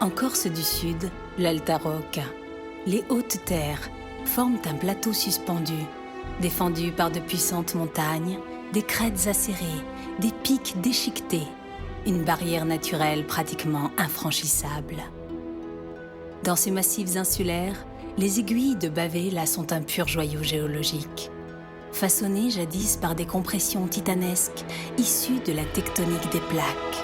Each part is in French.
En Corse du Sud, l'Alta Rocca, les hautes terres forment un plateau suspendu, défendu par de puissantes montagnes, des crêtes acérées, des pics déchiquetés, une barrière naturelle pratiquement infranchissable. Dans ces massifs insulaires, les aiguilles de Bavela sont un pur joyau géologique, façonnées jadis par des compressions titanesques issues de la tectonique des plaques.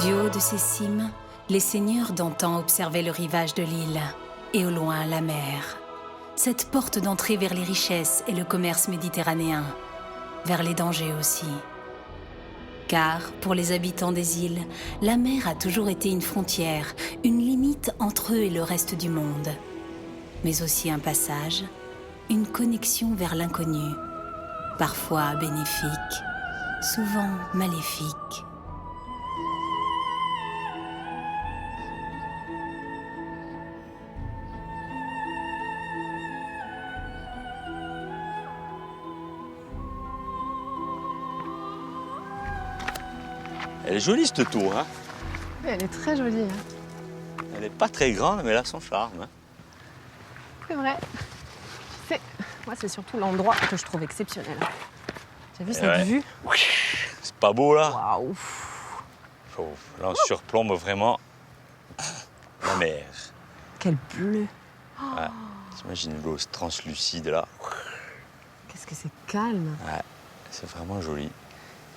Du haut de ces cimes, les seigneurs d'antan observaient le rivage de l'île et au loin la mer. Cette porte d'entrée vers les richesses et le commerce méditerranéen, vers les dangers aussi. Car, pour les habitants des îles, la mer a toujours été une frontière, une limite entre eux et le reste du monde. Mais aussi un passage, une connexion vers l'inconnu, parfois bénéfique, souvent maléfique. Elle est jolie cette tour, hein? Oui, elle est très jolie. Hein. Elle n'est pas très grande, mais elle a son charme. Hein? C'est vrai. Moi, c'est surtout l'endroit que je trouve exceptionnel. Tu as vu cette vue? C'est pas beau là? Waouh! Oh, là, on surplombe vraiment la mer. Quel bleu! Ouais. T'imagines l'eau translucide là? Qu'est-ce que c'est calme! Ouais, c'est vraiment joli.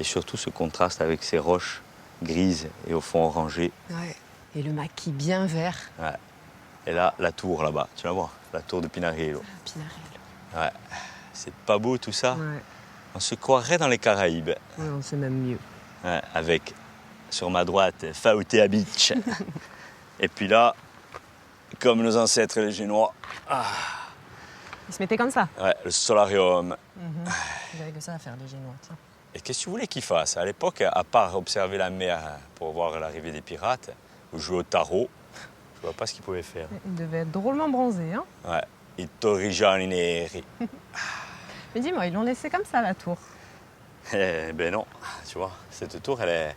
Et surtout ce contraste avec ces roches grises et au fond orangé. Ouais. Et le maquis bien vert. Ouais. Et là, la tour là-bas, tu la vois? La tour de Pinarello. Pinarello. Ouais. C'est pas beau tout ça? Ouais. On se croirait dans les Caraïbes. Ouais, on sait même mieux. Ouais, avec, sur ma droite, Fautea Beach. Et puis là, comme nos ancêtres les Génois, Ils se mettaient comme ça. ouais, le solarium. Ils avaient que ça à faire, les Génois. Tiens. Et qu'est-ce que tu voulais qu'ils fassent? À l'époque, à part observer la mer pour voir l'arrivée des pirates, ou jouer au tarot, je vois pas ce qu'ils pouvaient faire. Ils devaient être drôlement bronzés. Hein. Ouais. I torrigiani neri. Mais dis-moi, ils l'ont laissé comme ça, la tour. Eh ben non, tu vois, cette tour, elle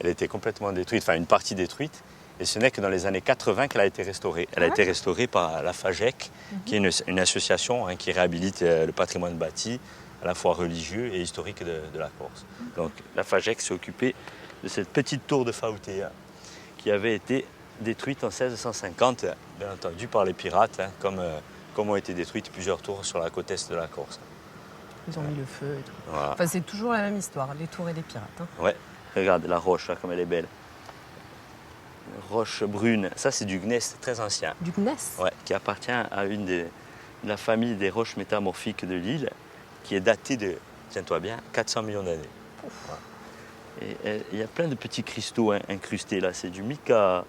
était complètement détruite, enfin une partie détruite. Et ce n'est que dans les années 80 qu'elle a été restaurée. Elle a été restaurée par la FAGEC, qui est une association qui réhabilite le patrimoine bâti, à la fois religieux et historique de la Corse. Donc la FAGEC s'est occupée de cette petite tour de Fautea qui avait été détruite en 1650, bien entendu par les pirates, comme ont été détruites plusieurs tours sur la côte est de la Corse. Ils ont mis le feu et tout. Voilà. Enfin, c'est toujours la même histoire, les tours et les pirates. Hein. Ouais, regarde la roche, là, comme elle est belle. Roche brune, ça c'est du gneiss très ancien. Du gneiss? Ouais, qui appartient à de la famille des roches métamorphiques de l'île, qui est datée de, tiens-toi bien, 400 millions d'années. Et il y a plein de petits cristaux incrustés là, c'est du mica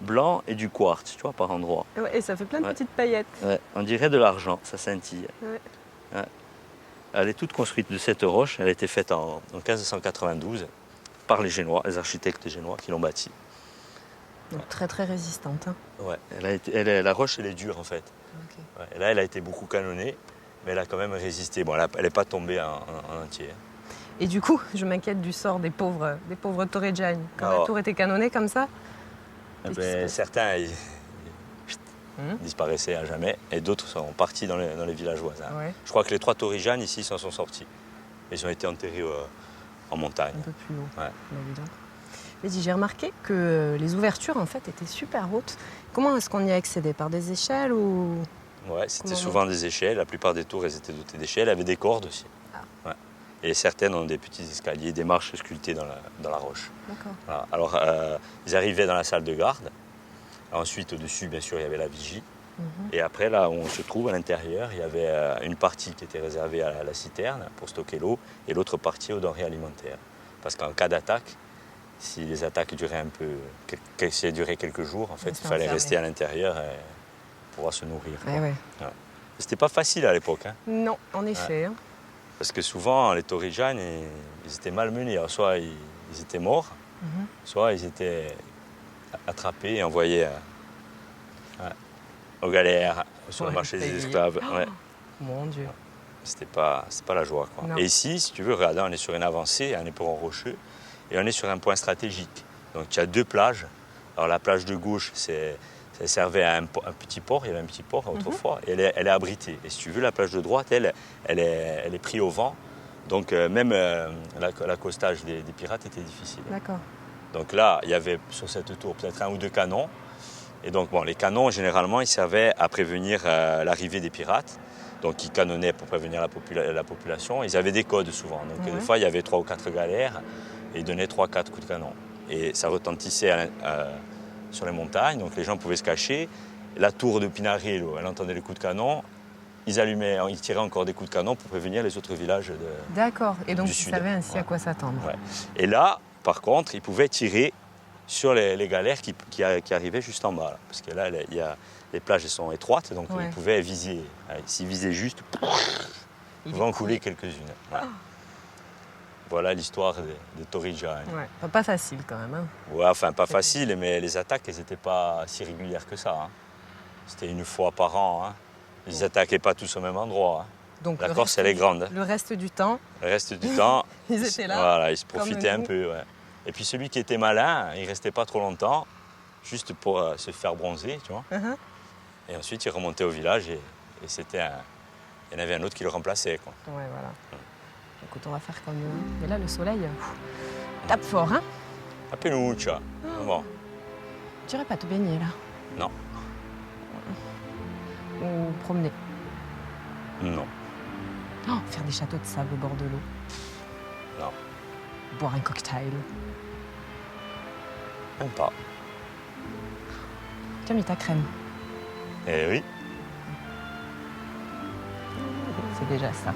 blanc et du quartz, tu vois, par endroits. Ouais, et ça fait plein de petites paillettes. Ouais, on dirait de l'argent, ça scintille. Ouais. Ouais. Elle est toute construite de cette roche, elle a été faite en 1592 par les Génois, les architectes génois qui l'ont bâtie. Donc très très résistante. Hein. Ouais, la roche elle est dure en fait. Okay. Ouais, et là elle a été beaucoup canonnée, mais elle a quand même résisté. Bon, elle n'est pas tombée en entier. Et du coup, je m'inquiète du sort des pauvres Torreggiani. Quand la tour était canonnée comme ça, certains disparaissaient à jamais, et d'autres sont partis dans les villages voisins. Ouais. Je crois que les 3 Torreggiani ici s'en sont sortis. Ils ont été enterrés en montagne. Un peu plus haut. Ouais. Mais j'ai remarqué que les ouvertures en fait étaient super hautes. Comment est-ce qu'on y a accédé? Par des échelles ou... Ouais, c'était souvent des échelles. La plupart des tours elles étaient dotées d'échelles. Elles avaient des cordes aussi. Ah. Ouais. Et certaines ont des petits escaliers, des marches sculptées dans la roche. D'accord. Voilà. Alors, ils arrivaient dans la salle de garde. Ensuite, au-dessus, bien sûr, il y avait la vigie. Et après, là où on se trouve, à l'intérieur, il y avait une partie qui était réservée à la citerne pour stocker l'eau et l'autre partie aux denrées alimentaires. Parce qu'en cas d'attaque, si les attaques duraient si elles duraient quelques jours, en fait, il fallait rester à l'intérieur pour pouvoir se nourrir. Ouais, ouais. Ouais. C'était pas facile à l'époque. Hein. Non, en effet. Ouais. Hein. Parce que souvent, les Torreggiani, ils étaient malmenés. Alors, soit ils étaient morts, soit ils étaient attrapés et envoyés aux galères, sur le marché des esclaves. Oh, ouais. Mon Dieu. c'était pas la joie, quoi. Non. Et ici, si tu veux, regarde, on est sur une avancée, un éperon rocheux, et on est sur un point stratégique. Donc il y a 2 plages. Alors la plage de gauche, ça servait à un petit port, il y avait un petit port autrefois, et elle est abritée. Et si tu veux, la plage de droite, elle est prise au vent. Donc même l'accostage des pirates était difficile. D'accord. Donc là, il y avait sur cette tour peut-être 1 ou 2 canons. Et donc bon, les canons, généralement, ils servaient à prévenir l'arrivée des pirates. Donc ils canonnaient pour prévenir la population. Ils avaient des codes souvent. Donc des fois, il y avait 3 ou 4 galères et ils donnaient 3-4 coups de canon. Et ça retentissait sur les montagnes, donc les gens pouvaient se cacher. La tour de Pinarillo, elle entendait les coups de canon. Ils tiraient encore des coups de canon pour prévenir les autres villages D'accord. Et donc, du ils sud. savaient ainsi à quoi s'attendre. Ouais. Et là, par contre, ils pouvaient tirer sur les galères qui arrivaient juste en bas. Là. Parce que là, les plages sont étroites, donc ils pouvaient viser. S'ils visaient juste, ils pouvaient en couler quelques-unes. Ouais. Voilà l'histoire de Torriggia. Hein. Ouais. Pas facile quand même. Hein. Ouais, enfin pas facile, mais les attaques, elles n'étaient pas si régulières que ça. Hein. C'était 1 fois par an. Hein. Ils n'attaquaient pas tous au même endroit. Hein. Donc, la Corse, elle est grande. Hein. Le reste du temps. Le reste du temps, ils étaient là. Voilà, ils se profitaient un peu. Ouais. Et puis celui qui était malin, il restait pas trop longtemps, juste pour se faire bronzer, tu vois. Et ensuite, il remontait au village et il y en avait un autre qui le remplaçait, quoi. Ouais, voilà. Écoute, on va faire comme eux. Mais là, le soleil tape fort, hein. A penuccia. Bon. Tu irais pas te baigner, là? Non. Ou promener? Non. Oh, faire des châteaux de sable au bord de l'eau? Non. Boire un cocktail? Même pas. Tu as mis ta crème? Eh oui. C'est déjà ça.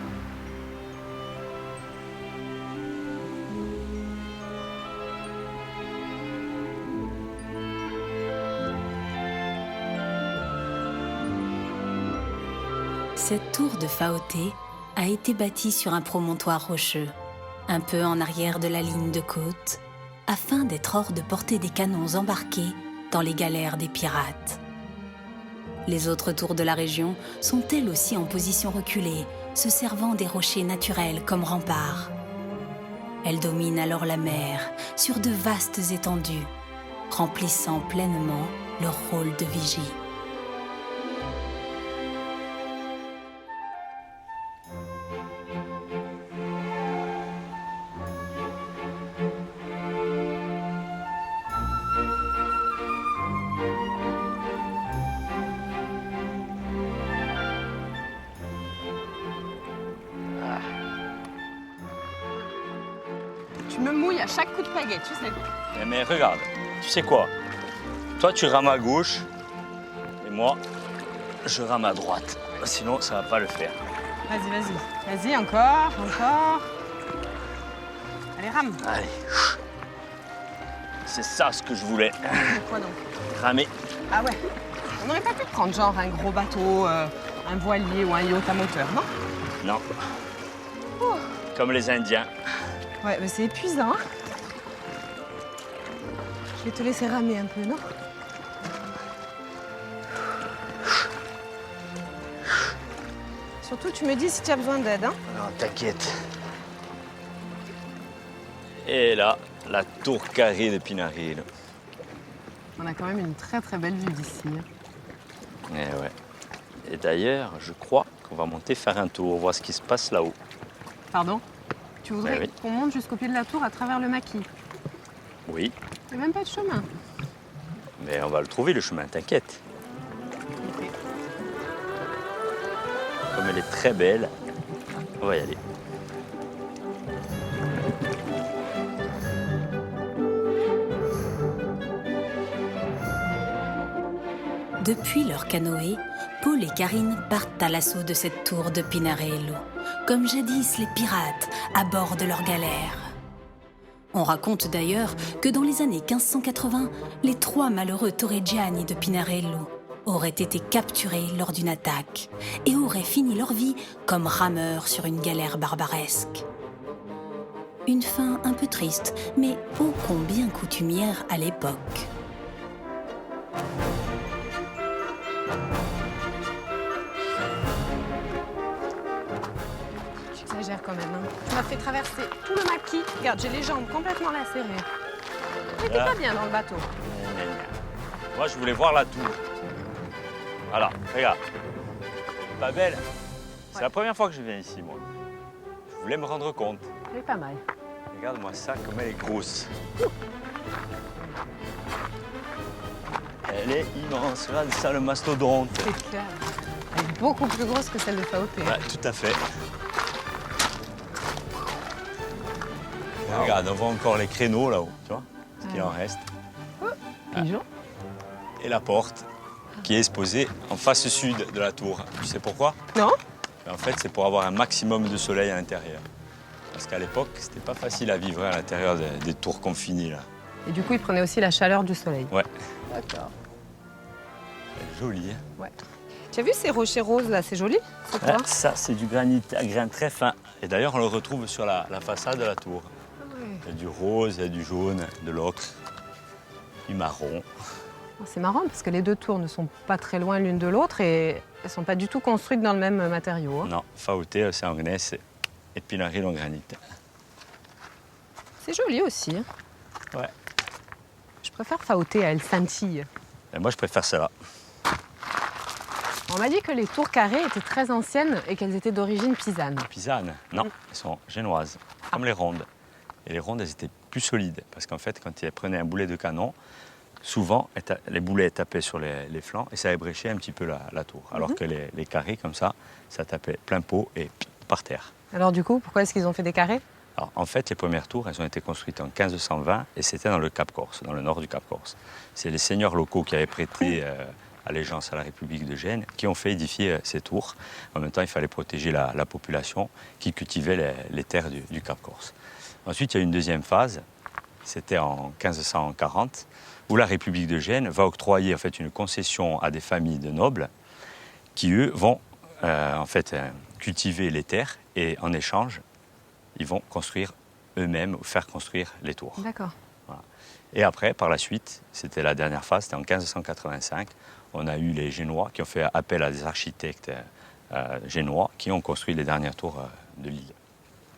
Cette tour de Faoté a été bâtie sur un promontoire rocheux, un peu en arrière de la ligne de côte, afin d'être hors de portée des canons embarqués dans les galères des pirates. Les autres tours de la région sont elles aussi en position reculée, se servant des rochers naturels comme remparts. Elles dominent alors la mer sur de vastes étendues, remplissant pleinement leur rôle de vigie. Tu me mouilles à chaque coup de pagaie, tu sais. Mais regarde, tu sais quoi? Toi, tu rames à gauche et moi, je rame à droite. Sinon, ça va pas le faire. Vas-y, vas-y. Vas-y, encore. Allez, rame. Allez. C'est ça ce que je voulais. Quoi donc? Ramer. Ah ouais. On n'aurait pas pu prendre genre un gros bateau, un voilier ou un yacht à moteur, non? Non. Comme les Indiens. Ouais, mais c'est épuisant, hein? Je vais te laisser ramer un peu, non? Surtout, tu me dis si tu as besoin d'aide, hein? Non, t'inquiète. Et là, la tour carrée de Pinarillo. On a quand même une très très belle vue d'ici. Eh ouais. Et d'ailleurs, je crois qu'on va monter faire un tour, voir ce qui se passe là-haut. Pardon? Tu voudrais oui. qu'on monte jusqu'au pied de la tour à travers le maquis? Oui, Il n'y a même pas de chemin. mais on va le trouver le chemin, t'inquiète. Comme elle est très belle, on va y aller. Depuis leur canoë, Paul et Karine partent à l'assaut de cette tour de Pinarillo, comme jadis les pirates à bord de leurs galères. On raconte d'ailleurs que dans les années 1580, les 3 malheureux Torrigiani de Pinarillo auraient été capturés lors d'une attaque et auraient fini leur vie comme rameurs sur une galère barbaresque. Une fin un peu triste, mais ô combien coutumière à l'époque. m'a fait traverser tout le maquis. Regarde, j'ai les jambes complètement lacérées. Mais t'es Là. pas bien dans le bateau. Moi, je voulais voir la tour. Voilà, regarde. Pas belle? C'est la première fois que je viens ici, moi. Je voulais me rendre compte. Elle est pas mal. Regarde-moi ça, comme elle est grosse. Elle est immense. Regarde ça, le mastodonte. C'est clair. Elle est beaucoup plus grosse que celle de Faoté. Ouais, tout à fait. Et regarde, on voit encore les créneaux là-haut, tu vois, ce qu'il en reste. Pigeon. Et la porte qui est exposée en face sud de la tour. Tu sais pourquoi? Non? En fait, c'est pour avoir un maximum de soleil à l'intérieur. Parce qu'à l'époque, c'était pas facile à vivre à l'intérieur des tours confinées là. Et du coup, il prenait aussi la chaleur du soleil. Ouais. D'accord. Elle est jolie, hein? Ouais. Tu as vu ces rochers roses là? C'est joli. C'est quoi? Ça, c'est du granit à grains très fins. Et d'ailleurs, on le retrouve sur la façade de la tour. Il y a du rose, il y a du jaune, de l'ocre, du marron. C'est marrant parce que les deux tours ne sont pas très loin l'une de l'autre et elles ne sont pas du tout construites dans le même matériau. Hein. Non, Faoté, c'est en gneiss et Pinaril en granit. C'est joli aussi. Hein. Ouais. Je préfère Faoté à El Santi. Et moi, je préfère celle-là. On m'a dit que les tours carrées étaient très anciennes et qu'elles étaient d'origine pisane. Pisane, non, elles sont génoises, comme les rondes. Et les rondes, elles étaient plus solides parce qu'en fait, quand elles prenaient un boulet de canon, souvent, les boulets tapaient sur les flancs et ça ébréchait un petit peu la tour. Alors que les carrés, comme ça tapait plein pot et par terre. Alors du coup, pourquoi est-ce qu'ils ont fait des carrés? Alors, en fait, les premières tours, elles ont été construites en 1520 et c'était dans le Cap Corse, dans le nord du Cap Corse. C'est les seigneurs locaux qui avaient prêté allégeance à la République de Gênes qui ont fait édifier ces tours. En même temps, il fallait protéger la population qui cultivait les terres du Cap Corse. Ensuite, il y a une deuxième phase, c'était en 1540, où la République de Gênes va octroyer en fait, une concession à des familles de nobles qui, eux, vont cultiver les terres et en échange, ils vont construire eux-mêmes ou faire construire les tours. D'accord. Voilà. Et après, par la suite, c'était la dernière phase, c'était en 1585, on a eu les Génois qui ont fait appel à des architectes génois qui ont construit les dernières tours de l'île.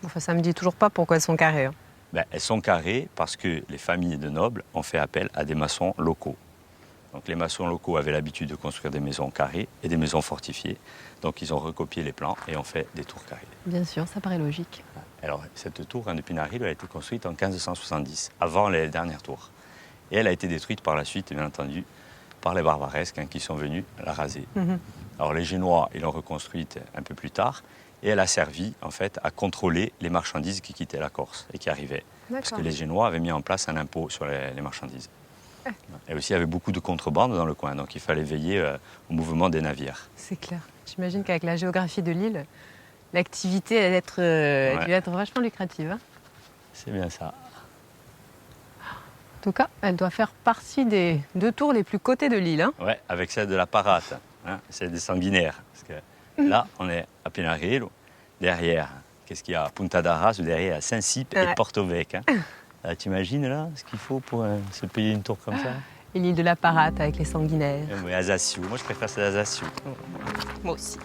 Enfin, ça me dit toujours pas pourquoi elles sont carrées. Hein. Ben, elles sont carrées parce que les familles de nobles ont fait appel à des maçons locaux. Donc les maçons locaux avaient l'habitude de construire des maisons carrées et des maisons fortifiées. Donc ils ont recopié les plans et ont fait des tours carrées. Bien sûr, ça paraît logique. Alors cette tour de Pinaril, elle a été construite en 1570, avant les dernières tours. Et elle a été détruite par la suite, bien entendu, par les Barbaresques qui sont venus la raser. Alors les Génois, ils l'ont reconstruite un peu plus tard. Et elle a servi, en fait, à contrôler les marchandises qui quittaient la Corse et qui arrivaient. Parce que les Génois avaient mis en place un impôt sur les marchandises. Et aussi, il y avait beaucoup de contrebande dans le coin, donc il fallait veiller au mouvement des navires. C'est clair. J'imagine qu'avec la géographie de l'île, l'activité a dû être vachement lucrative. Hein. C'est bien ça. En tout cas, elle doit faire partie des deux tours les plus cotées de l'île. Hein. Ouais, avec celle de la Parate, celle des sanguinaires. Parce que là, on est à Pinaril, derrière, qu'est-ce qu'il y a? Punta d'Arras, derrière Saint-Cyp et Porto Vec. Tu imagines là ce qu'il faut pour se payer une tour comme ça? Et l'île de la Parate avec les sanguinaires. Oui, Ajaccio. Moi, je préfère celle d'Ajaccio. Moi aussi.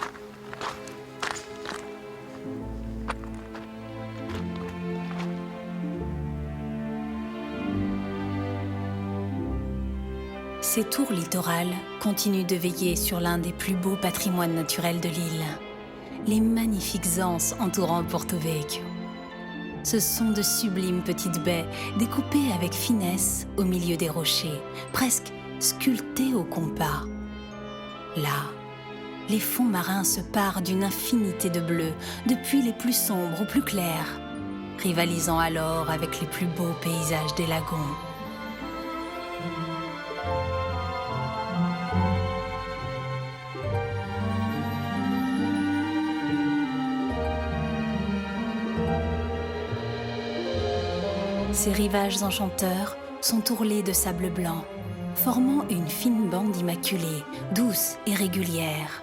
Ces tours littorales continuent de veiller sur l'un des plus beaux patrimoines naturels de l'île, les magnifiques anses entourant Porto Vecchio. Ce sont de sublimes petites baies découpées avec finesse au milieu des rochers, presque sculptées au compas. Là, les fonds marins se parent d'une infinité de bleus, depuis les plus sombres aux plus clairs, rivalisant alors avec les plus beaux paysages des lagons. Ces rivages enchanteurs sont ourlés de sable blanc, formant une fine bande immaculée, douce et régulière,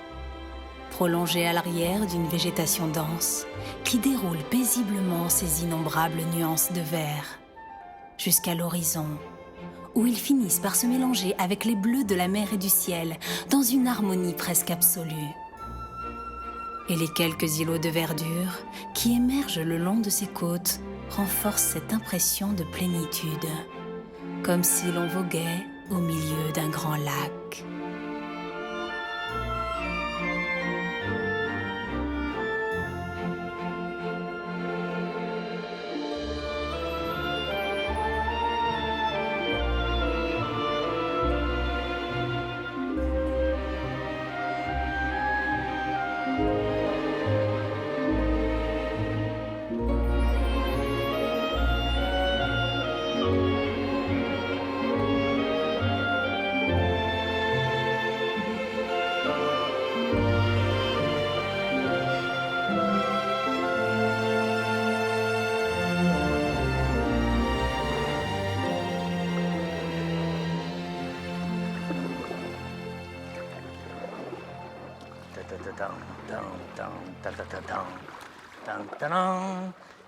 prolongée à l'arrière d'une végétation dense qui déroule paisiblement ses innombrables nuances de vert, jusqu'à l'horizon, où ils finissent par se mélanger avec les bleus de la mer et du ciel dans une harmonie presque absolue. Et les quelques îlots de verdure qui émergent le long de ces côtes renforcent cette impression de plénitude, comme si l'on voguait au milieu d'un grand lac.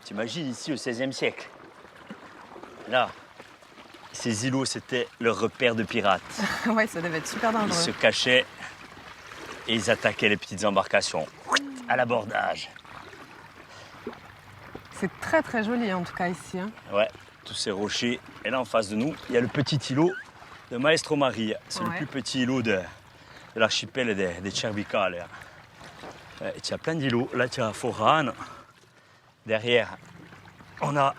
T'imagines ici au XVIe siècle. Là, ces îlots, c'était leur repère de pirates. Ouais, ça devait être super Ils dangereux. se cachaient et ils attaquaient les petites embarcations à l'abordage. C'est très très joli en tout cas ici. Hein. Ouais, tous ces rochers. Et là, en face de nous, il y a le petit îlot de Maestro Maria. C'est le plus petit îlot de l'archipel des Cervicales. Ouais, il y a plein d'îlots. Là, tu as Foran. Derrière, on a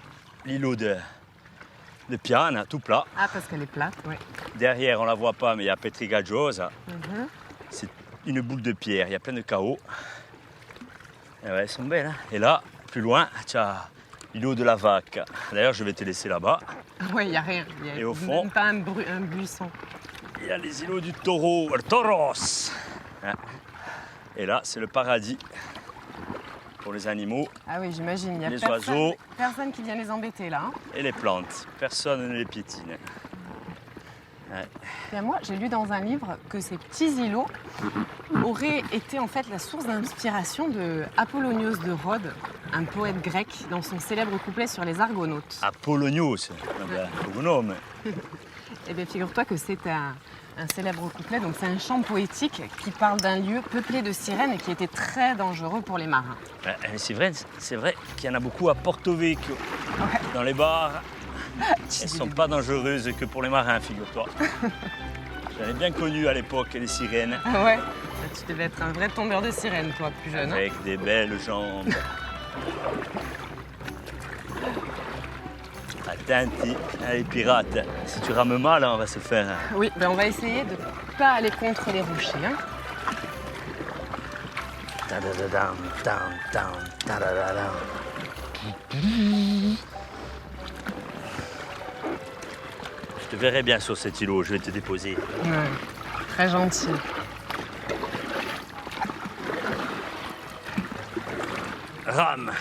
l'îlot de Piana, tout plat. Ah, parce qu'elle est plate, oui. Derrière, on ne la voit pas, mais il y a Petrigagiosa. Mhm. C'est une boule de pierre. Il y a plein de chaos. Et ouais, elles sont belles. Hein. Et là, plus loin, tu as l'îlot de la Vaque. D'ailleurs, je vais te laisser là-bas. Oui, il n'y a rien. Il y a Et au fond, même pas un buisson. il y a les îlots du taureau, le Toros. Hein. Et là, c'est le paradis pour les animaux Ah oui, j'imagine. Il y a Les personne, oiseaux. personne qui vient les embêter là. Hein. et les plantes. Personne ne les piétine. Ouais. Bien, moi, j'ai lu dans un livre que ces petits îlots auraient été en fait la source d'inspiration de Apollonios de Rhodes, un poète grec, dans son célèbre couplet sur les Argonautes. Apollonios, un bonhomme. Eh bien, figure-toi que c'est un célèbre couplet, donc c'est un chant poétique qui parle d'un lieu peuplé de sirènes et qui était très dangereux pour les marins. C'est vrai qu'il y en a beaucoup à Porto Vecchio. Ouais. Dans les bars, elles ne sont pas dangereuses que pour les marins, figure-toi. J'en ai bien connu à l'époque les sirènes. Ah ouais. Tu devais être un vrai tombeur de sirènes, toi, plus jeune. Hein. Avec des belles jambes. Attenti, les pirates, si tu rames mal, on va se faire... Oui, ben on va essayer de ne pas aller contre les rochers. Hein. Ta-da-da-dam, tam, tam, ta-da-da-dam. Je te verrai bien sur cet îlot, je vais te déposer. Ouais, très gentil. Rame.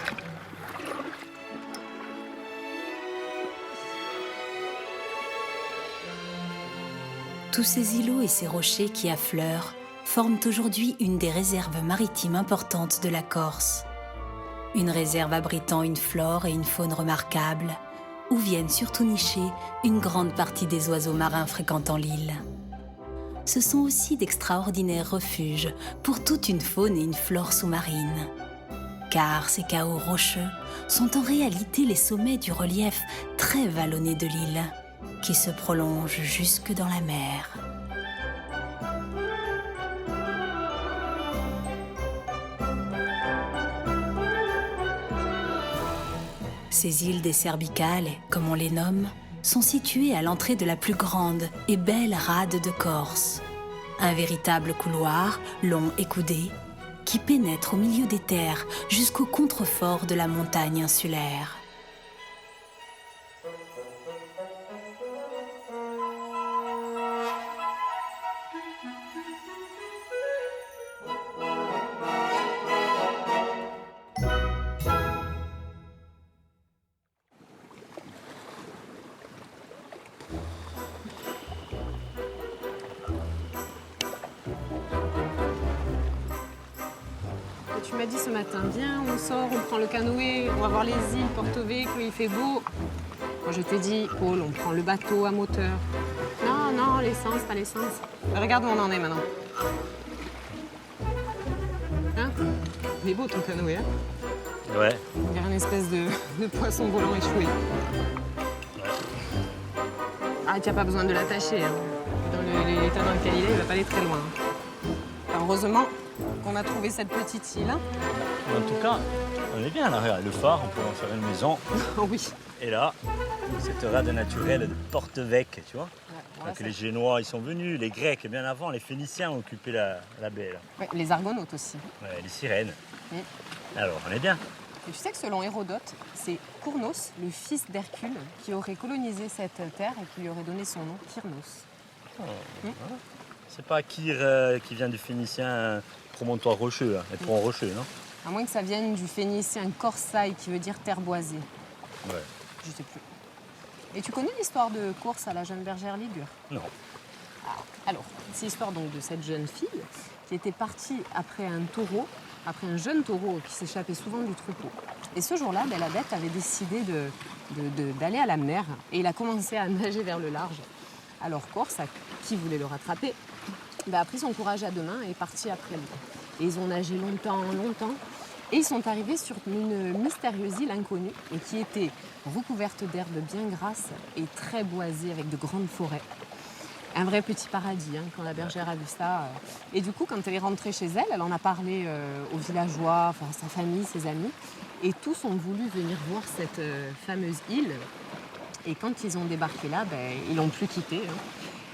Tous ces îlots et ces rochers qui affleurent forment aujourd'hui une des réserves maritimes importantes de la Corse. Une réserve abritant une flore et une faune remarquables, où viennent surtout nicher une grande partie des oiseaux marins fréquentant l'île. Ce sont aussi d'extraordinaires refuges pour toute une faune et une flore sous-marine. Car ces chaos rocheux sont en réalité les sommets du relief très vallonné de l'île, qui se prolonge jusque dans la mer. Ces îles des Cerbicales, comme on les nomme, sont situées à l'entrée de la plus grande et belle rade de Corse. Un véritable couloir, long et coudé, qui pénètre au milieu des terres jusqu'au contrefort de la montagne insulaire. Tu m'as dit ce matin, viens, on sort, on prend le canoë, on va voir les îles, Porto Vecchio, il fait beau. Moi, je t'ai dit, Paul, on prend le bateau à moteur. Non, non, l'essence, pas l'essence. Regarde où on en est maintenant. Hein? Il est beau ton canoë, hein? Ouais. On dirait une espèce de poisson volant échoué. Ah, tu n'as pas besoin de l'attacher. Hein. Dans l'état dans lequel il va pas aller très loin. Alors, heureusement qu'on a trouvé cette petite île. En tout cas, on est bien là, regarde, le phare, on peut en faire une maison. Oh oui. Et là, cette rade naturelle de Porto-Vecchio, tu vois. Ouais, Donc les Génois, ils sont venus, les Grecs, bien avant, les Phéniciens ont occupé la baie. Là. Ouais, les Argonautes aussi. Ouais, les sirènes. Mm. Alors, on est bien. Et tu sais que selon Hérodote, c'est Cournos, le fils d'Hercule, qui aurait colonisé cette terre et qui lui aurait donné son nom, Kyrnos. C'est pas Kyr qui vient du phénicien promontoire rocheux, hein, et pont rocheux, non? À moins que ça vienne du phénicien Corsaï, qui veut dire terre boisée. Ouais. Je sais plus. Et tu connais l'histoire de course à la jeune bergère Ligure? Non. Alors, c'est l'histoire donc de cette jeune fille qui était partie après un taureau, après un jeune taureau qui s'échappait souvent du troupeau. Et ce jour-là, la bête avait décidé d'aller à la mer et il a commencé à nager vers le large. Alors Corse, qui voulait le rattraper, a pris son courage à deux mains et est parti après lui. Et ils ont nagé longtemps, longtemps. Et ils sont arrivés sur une mystérieuse île inconnue et qui était recouverte d'herbes bien grasses et très boisée avec de grandes forêts. Un vrai petit paradis, hein, quand la bergère a vu ça. Et du coup, quand elle est rentrée chez elle, elle en a parlé aux villageois, enfin, sa famille, ses amis. Et tous ont voulu venir voir cette fameuse île. Et quand ils ont débarqué là, ils l'ont plus quittée. Hein.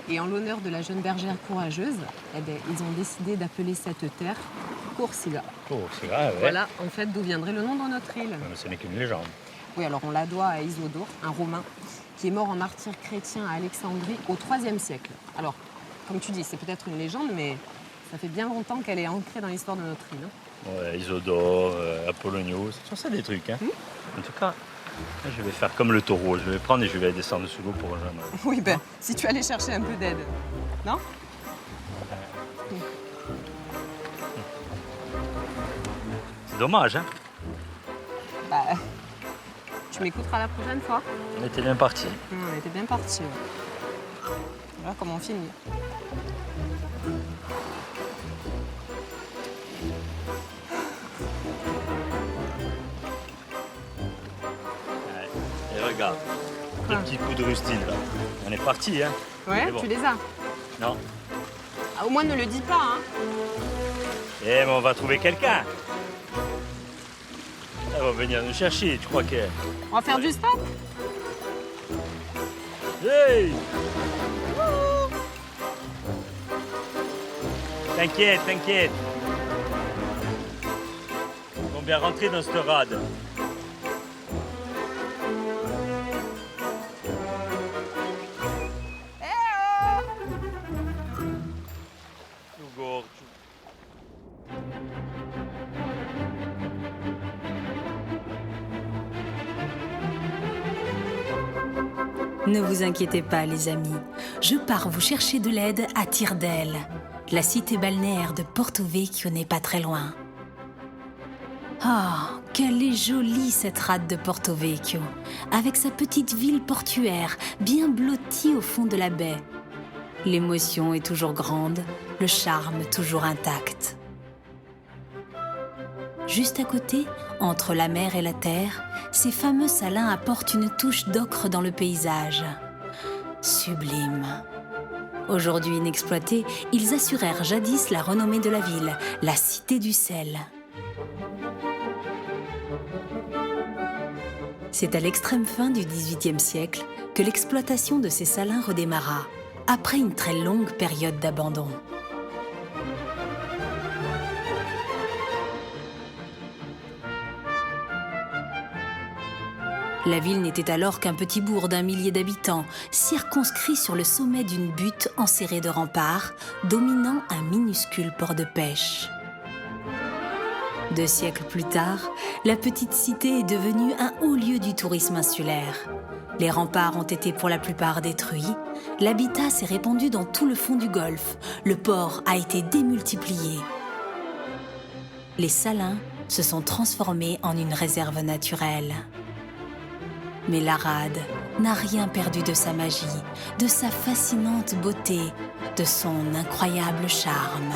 Et en l'honneur de la jeune bergère courageuse, ils ont décidé d'appeler cette terre Corsica. Corsica, ouais. Voilà, en fait, d'où viendrait le nom de notre île. Mais ce n'est qu'une légende. Oui, alors on la doit à Isodore, un Romain, qui est mort en martyr chrétien à Alexandrie au IIIe siècle. Alors, comme tu dis, c'est peut-être une légende, mais ça fait bien longtemps qu'elle est ancrée dans l'histoire de notre île. Hein. Ouais, Isodore, Apollonios, ce sont ça des trucs. Hein. En tout cas, je vais faire comme le taureau, je vais prendre et je vais descendre sous l'eau pour rejoindre. Oui, si tu allais chercher un peu d'aide, non? C'est dommage, hein? Tu m'écouteras la prochaine fois? On était bien partis. On était bien partis. Ouais. Voilà comment on finit. Et regarde, le petit coup de rustine là. On est parti, hein? Ouais, bon. tu les as? Non. Ah, au moins ne le dis pas, hein? Eh, mais on va trouver quelqu'un. Elle va venir nous chercher, tu crois que... On va faire du stop? Hey! T'inquiète, t'inquiète. Ils vont bien rentrer dans cette rade. Ne vous inquiétez pas, les amis. Je pars vous chercher de l'aide à Tire-d'Aile. La cité balnéaire de Porto-Vecchio n'est pas très loin. Oh, qu'elle est jolie cette rade de Porto-Vecchio, avec sa petite ville portuaire bien blottie au fond de la baie. L'émotion est toujours grande, le charme toujours intact. Juste à côté, entre la mer et la terre, ces fameux salins apportent une touche d'ocre dans le paysage. Sublime. Aujourd'hui inexploités, ils assurèrent jadis la renommée de la ville, la cité du sel. C'est à l'extrême fin du XVIIIe siècle que l'exploitation de ces salins redémarra, après une très longue période d'abandon. La ville n'était alors qu'un petit bourg d'1 millier d'habitants, circonscrit sur le sommet d'une butte enserrée de remparts, dominant un minuscule port de pêche. 2 siècles plus tard, la petite cité est devenue un haut lieu du tourisme insulaire. Les remparts ont été pour la plupart détruits, l'habitat s'est répandu dans tout le fond du golfe, le port a été démultiplié. Les salins se sont transformés en une réserve naturelle. Mais la rade n'a rien perdu de sa magie, de sa fascinante beauté, de son incroyable charme.